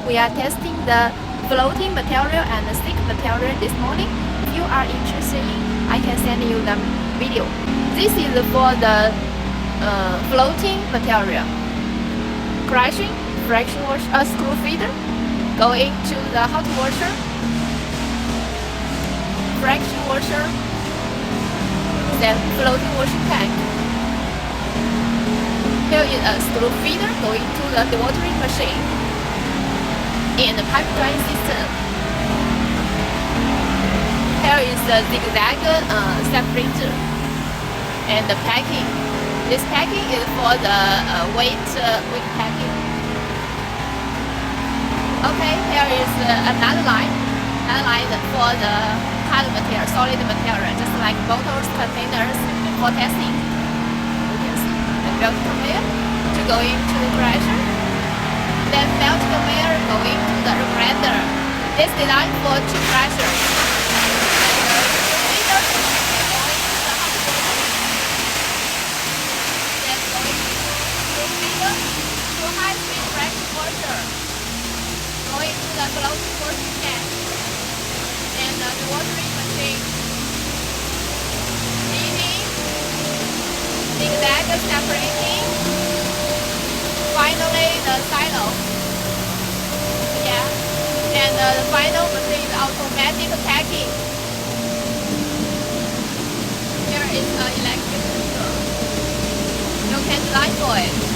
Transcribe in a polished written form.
We are testing the floating material and the stick material this morning. If you are interested in, I can send you the video. This is for the floating material. Crushing, friction washer, screw feeder, going to the hot washer, friction washer, then floating washing tank. Here is a screw feeder going to the dewatering machine and the pipe drying system. Here is the zigzag separator and the packing. This packing is for the weight packing. Okay, here is another line for the hard material, solid material, just like bottles, containers for testing. You can see the belt conveyor to go into the crusher. Then belt conveyor going to the grinder. This designed for two crushers. High-speed friction washer going to the floating washing tank and the watering machine. Cleaning, zigzag separating. Finally, the silo. Yeah, and the final machine is automatic packing. Here is the electric cooker. You can design for it.